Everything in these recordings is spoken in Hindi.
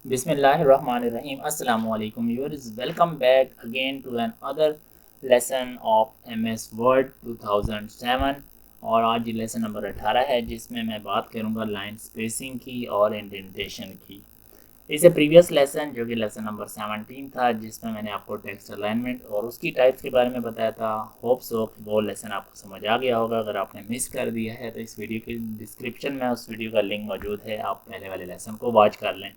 Bismillahirrahmanirrahim. Assalamu alaikum viewers. Welcome back again to another lesson of MS Word 2007 और आज ये लेसन नंबर 18 है जिसमें मैं बात करूंगा लाइन स्पेसिंग की और इंडेंटेशन की। इससे प्रीवियस लेसन जो कि लेसन नंबर 17 था जिसमें मैंने आपको टेक्स्ट अलाइनमेंट और उसकी टाइप्स के बारे में बताया था। होप सो वो लेसन आपको समझ आ गया होगा। अगर आपने मिस कर दिया है तो इस वीडियो के डिस्क्रिप्शन में उस वीडियो का लिंक मौजूद है, आप पहले वाले लेसन को वॉच कर लें।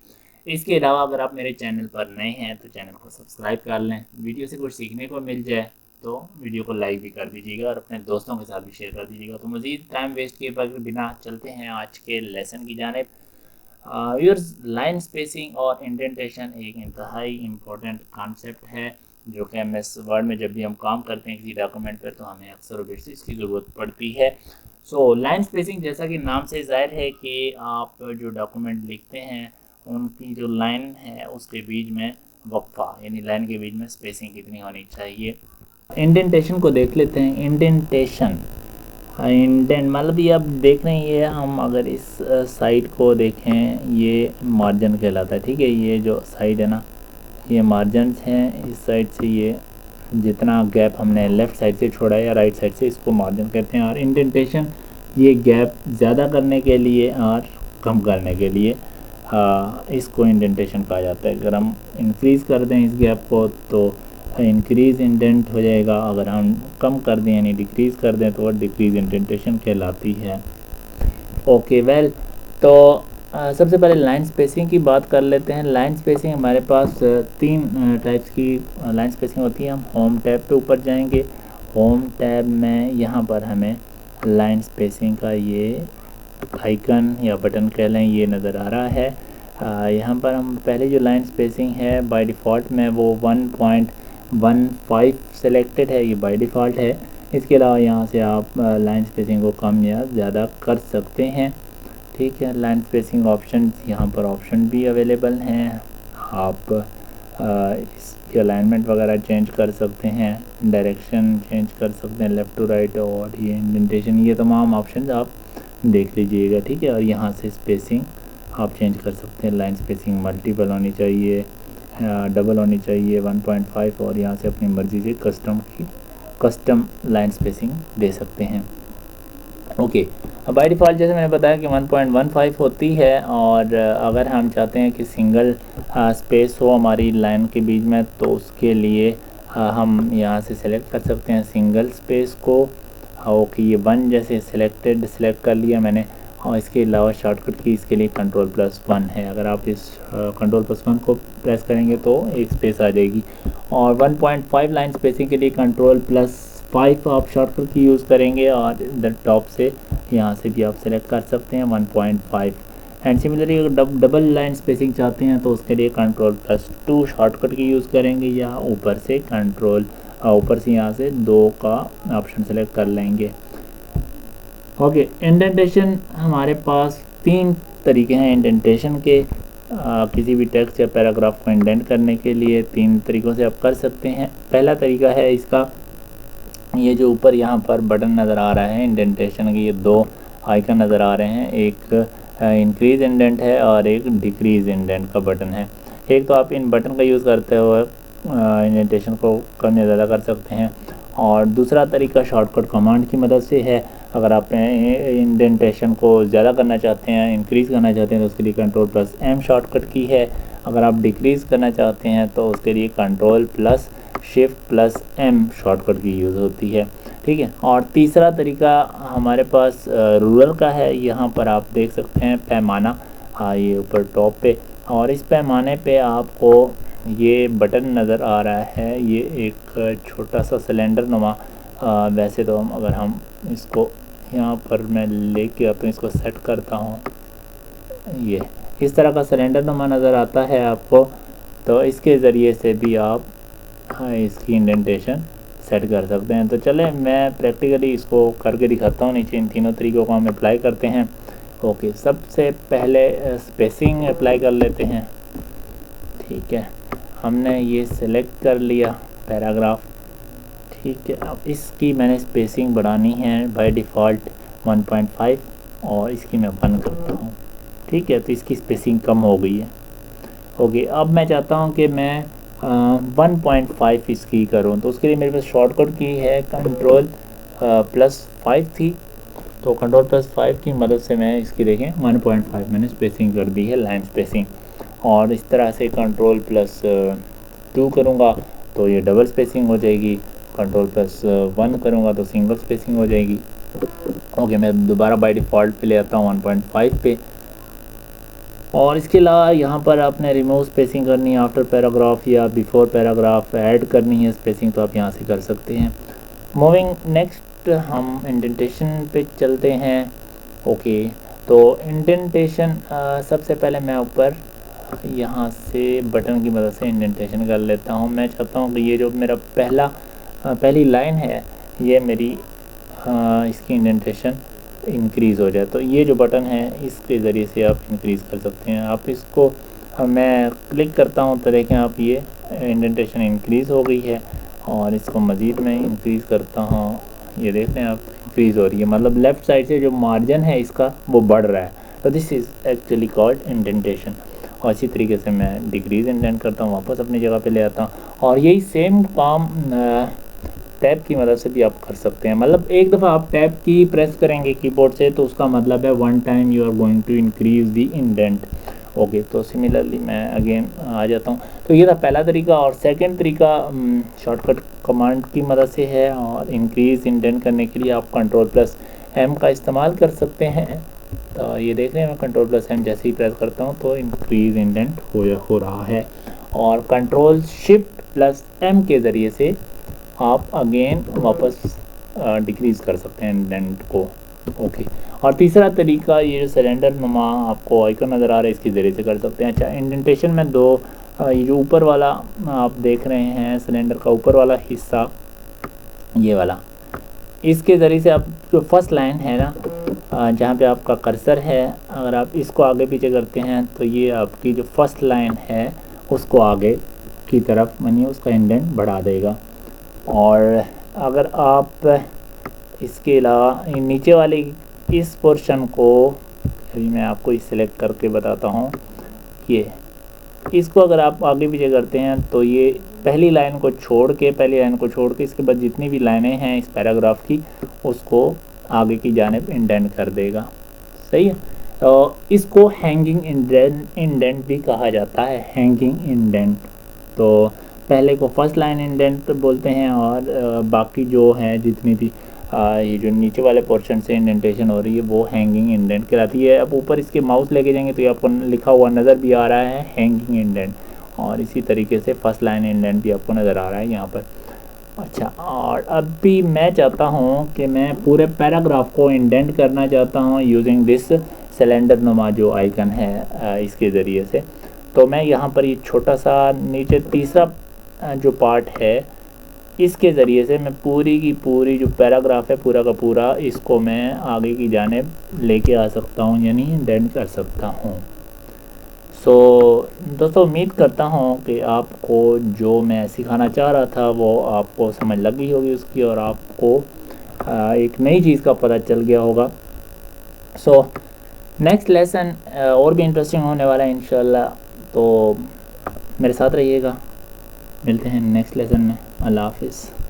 इसके अलावा अगर आप मेरे चैनल पर नए हैं तो चैनल को सब्सक्राइब कर लें। वीडियो से कुछ सीखने को मिल जाए तो वीडियो को लाइक भी कर दीजिएगा और अपने दोस्तों के साथ भी शेयर कर दीजिएगा। तो मज़ीद टाइम वेस्ट किए बिना चलते हैं आज के लेसन की जानिब। व्यूअर्स, लाइन स्पेसिंग और इंडेंटेशन एक इंतहाई इम्पोर्टेंट कॉन्सेप्ट है जो कि MS वर्ड में जब भी हम काम करते हैं किसी डॉक्यूमेंट पर तो हमें अक्सर और बेशतर इसकी ज़रूरत पड़ती है। सो लाइन स्पेसिंग जैसा कि नाम से ज़ाहिर है कि आप जो डॉक्यूमेंट लिखते हैं उनकी जो लाइन है उसके बीच में वक्फा यानी लाइन के बीच में स्पेसिंग कितनी होनी चाहिए। इंडेंटेशन को देख लेते हैं। इंडेंटेशन मतलब ये आप देख रहे हैं, ये हम अगर इस साइड को देखें ये मार्जिन कहलाता है। ठीक है, ये जो साइड है ना ये मार्जिन हैं। इस साइड से ये जितना गैप हमने लेफ़्ट साइड से छोड़ा है या राइट साइड से इसको मार्जिन कहते हैं। और इंडेंटेशन ये गैप ज़्यादा करने के लिए और कम करने के लिए इसको इंडेंटेशन कहा जाता है। अगर हम इंक्रीज़ कर दें इस गैप को तो इंक्रीज़ इंडेंट हो जाएगा, अगर हम कम कर दें यानी डिक्रीज़ कर दें तो डिक्रीज़ इंडेंटेशन कहलाती है। ओके वेल, तो सबसे पहले लाइन स्पेसिंग की बात कर लेते हैं। लाइन स्पेसिंग हमारे पास तीन टाइप्स की लाइन स्पेसिंग होती है। हम होम टैब पे ऊपर जाएंगे। होम टैब में यहाँ पर हमें लाइन स्पेसिंग का ये आइकन या बटन कह लें ये नज़र आ रहा है। यहाँ पर हम पहले जो लाइन स्पेसिंग है बाय डिफ़ॉल्ट में वो 1.15 सेलेक्टेड है, ये बाय डिफ़ॉल्ट है। इसके अलावा यहाँ से आप लाइन स्पेसिंग को कम या ज़्यादा कर सकते हैं। ठीक है, लाइन स्पेसिंग ऑप्शन यहाँ पर ऑप्शन भी अवेलेबल हैं। आप इसकी अलाइनमेंट वगैरह चेंज कर सकते हैं, डायरेक्शन चेंज कर सकते हैं लेफ़्ट टू राइट, और ये इंडेंटेशन, ये तमाम ऑप्शन आप देख लीजिएगा। ठीक है, और यहाँ से स्पेसिंग आप चेंज कर सकते हैं। लाइन स्पेसिंग मल्टीपल होनी चाहिए, डबल होनी चाहिए, 1.5, और यहाँ से अपनी मर्ज़ी से कस्टम लाइन स्पेसिंग दे सकते हैं। ओके, अब बाय डिफ़ॉल्ट जैसे मैंने बताया कि 1.15 होती है, और अगर हम चाहते हैं कि सिंगल स्पेस हो हमारी लाइन के बीच में तो उसके लिए हम यहाँ से सेलेक्ट कर सकते हैं सिंगल स्पेस को। ओके, ये 1 जैसे सेलेक्ट कर लिया मैंने, और इसके अलावा शॉर्टकट की इसके लिए Ctrl+1 है। अगर आप इस Ctrl+1 को प्रेस करेंगे तो एक स्पेस आ जाएगी। और 1.5 लाइन स्पेसिंग के लिए Ctrl+5 आप शॉर्टकट की यूज़ करेंगे, और इधर टॉप से यहाँ से भी आप सेलेक्ट कर सकते हैं 1.5। एंड सिमिलरली अगर डबल लाइन स्पेसिंग चाहते हैं तो उसके लिए Ctrl+2 शॉर्टकट की यूज़ करेंगे, या ऊपर से यहाँ से 2 का ऑप्शन सेलेक्ट कर लेंगे। ओके, इंडेंटेशन हमारे पास 3 तरीके हैं इंडेंटेशन के। किसी भी टेक्स्ट या पैराग्राफ को इंडेंट करने के लिए 3 तरीक़ों से आप कर सकते हैं। पहला तरीका है इसका, ये जो ऊपर यहाँ पर बटन नज़र आ रहा है इंडेंटेशन के, ये 2 आइकन नज़र आ रहे हैं, एक इंक्रीज़ इंडेंट है और एक डिक्रीज़ इंडेंट का बटन है। एक तो आप इन बटन का यूज़ करते हुए इंडेंटेशन को कम या ज़्यादा कर सकते हैं, और दूसरा तरीका शॉर्टकट कमांड की मदद से है। अगर आप इंडेंटेशन को ज़्यादा करना चाहते हैं, इंक्रीज़ करना चाहते हैं तो उसके लिए Ctrl+M शॉर्टकट की है। अगर आप डिक्रीज़ करना चाहते हैं तो उसके लिए Ctrl+Shift+M शॉर्टकट की यूज़ होती है। ठीक है, और तीसरा तरीका हमारे पास रूलर का है। यहाँ पर आप देख सकते हैं पैमाना, ये ऊपर टॉप पे, और इस पैमाने पे आपको ये बटन नज़र आ रहा है, ये एक छोटा सा सिलेंडर नुमा। वैसे तो अगर हम इसको यहाँ पर मैं लेके अपने इसको सेट करता हूँ, ये इस तरह का सिलेंडर नुमा नज़र आता है आपको, तो इसके ज़रिए से भी आप इसकी इंडेंटेशन सेट कर सकते हैं। तो चलें मैं प्रैक्टिकली इसको करके दिखाता हूँ। नीचे इन तीनों तरीक़ों को हम अप्लाई करते हैं। ओके, सबसे पहले स्पेसिंग अप्लाई कर लेते हैं। ठीक है, हमने ये सेलेक्ट कर लिया पैराग्राफ। ठीक है, अब इसकी मैंने स्पेसिंग बढ़ानी है बाय डिफ़ॉल्ट 1.5, और इसकी मैं 1 करता हूँ। ठीक है, तो इसकी स्पेसिंग कम हो गई है। ओके, अब मैं चाहता हूँ कि मैं 1.5 इसकी करूँ, तो उसके लिए मेरे पास शॉर्टकट की है कंट्रोल+5 थी, तो कंट्रोल+5 की मदद से मैं इसकी देखें 1.5 मैंने स्पेसिंग कर दी है, लाइन स्पेसिंग। और इस तरह से कंट्रोल+2 करूँगा तो ये डबल स्पेसिंग हो जाएगी, कंट्रोल+1 करूँगा तो सिंगल स्पेसिंग हो जाएगी। ओके, मैं दोबारा बाय डिफ़ॉल्ट पे ले आता हूँ 1.5 पे। और इसके अलावा यहाँ पर आपने रिमूव स्पेसिंग करनी है आफ्टर पैराग्राफ या बिफोर पैराग्राफ, ऐड करनी है स्पेसिंग, तो आप यहाँ से कर सकते हैं। मूविंग नेक्स्ट हम इंडेंटेशन पे चलते हैं। ओके, तो इंडेंटेशन सबसे पहले मैं ऊपर यहाँ से बटन की मदद से इंडेंटेशन कर लेता हूँ। मैं चाहता हूँ कि ये जो मेरा पहली लाइन है ये मेरी इसकी इंडेंटेशन इंक्रीज़ हो जाए, तो ये जो बटन है इसके ज़रिए से आप इंक्रीज़ कर सकते हैं। आप इसको मैं क्लिक करता हूँ तो देखें आप ये इंडेंटेशन इंक्रीज़ हो गई है, और इसको मज़ीद मैं इंक्रीज़ करता हूँ, ये देख रहे हैं आप इंक्रीज़ हो रही है, मतलब लेफ़्ट साइड से जो मार्जिन है इसका वो बढ़ रहा है, तो this is actually called indentation. और इसी तरीके से मैं डिक्रीज़ इंडेंट करता हूँ, वापस अपनी जगह पे ले आता हूँ, और यही सेम काम टैब की मदद से भी आप कर सकते हैं। मतलब एक दफ़ा आप टैब की प्रेस करेंगे कीबोर्ड से तो उसका मतलब है 1 time you are going to increase the indent. Okay, तो सिमिलरली मैं अगेन आ जाता हूँ। तो ये था पहला तरीका, और सेकंड तरीका शॉर्टकट कमांड की मदद से है, और इंक्रीज़ इंडेंट करने के लिए आप कंट्रोल+M का इस्तेमाल कर सकते हैं। तो ये देख रहे हैं मैं कंट्रोल+M जैसे ही प्रेस करता हूँ तो इंक्रीज़ इंडेंट हो रहा है, और कंट्रोल+Shift+M के ज़रिए से आप अगेन वापस डिक्रीज़ कर सकते हैं इंडेंट को। ओके, और तीसरा तरीका ये जो सिलेंडर नुमा आपको आइकन नज़र आ रहा है इसके ज़रिए से कर सकते हैं। अच्छा, इंडेंटेशन में दो ये जो ऊपर वाला आप देख रहे हैं सिलेंडर का ऊपर वाला हिस्सा, ये वाला, इसके ज़रिए से आप जो फर्स्ट लाइन है ना जहाँ पे आपका कर्सर है, अगर आप इसको आगे पीछे करते हैं तो ये आपकी जो फर्स्ट लाइन है उसको आगे की तरफ यानी उसका इंडेंट बढ़ा देगा। और अगर आप इसके अलावा नीचे वाले इस पोर्शन को, अभी मैं आपको सिलेक्ट करके बताता हूँ, ये इसको अगर आप आगे पीछे करते हैं तो ये पहली लाइन को छोड़ के इसके बाद जितनी भी लाइनें हैं इस पैराग्राफ की उसको आगे की जानिब इंडेंट कर देगा। सही है, तो इसको हैंगिंग इंडेंट भी कहा जाता है, हैंगिंग इंडेंट। तो पहले को फर्स्ट लाइन इंडेंट बोलते हैं, और बाकी जो है जितनी भी ये जो नीचे वाले पोर्शन से इंडेंटेशन हो रही है वो हैंगिंग इंडेंट कहलाती है। अब ऊपर इसके माउस लेके जाएंगे तो ये आपको लिखा हुआ नज़र भी आ रहा है हैंगिंग इंडेंट, और इसी तरीके से फर्स्ट लाइन इंडेंट भी आपको नज़र आ रहा है यहाँ पर। अच्छा, और अभी मैं चाहता हूँ कि मैं पूरे पैराग्राफ को इंडेंट करना चाहता हूँ यूजिंग दिस सिलेंडर नुमा जो आइकन है इसके ज़रिए से। तो मैं यहाँ पर ये छोटा सा नीचे तीसरा जो पार्ट है इसके ज़रिए से मैं पूरी की पूरी जो पैराग्राफ है पूरा का पूरा इसको मैं आगे की जानिब लेके आ सकता हूँ, यानी इंडेंट कर सकता हूँ। सो दोस्तों, उम्मीद करता हूँ कि आपको जो मैं सिखाना चाह रहा था वो आपको समझ लग गई होगी उसकी, और आपको एक नई चीज़ का पता चल गया होगा। सो नेक्स्ट लेसन और भी इंटरेस्टिंग होने वाला है इंशाल्लाह, तो मेरे साथ रहिएगा। मिलते हैं नेक्स्ट लेसन में। अल्लाह हाफिज़।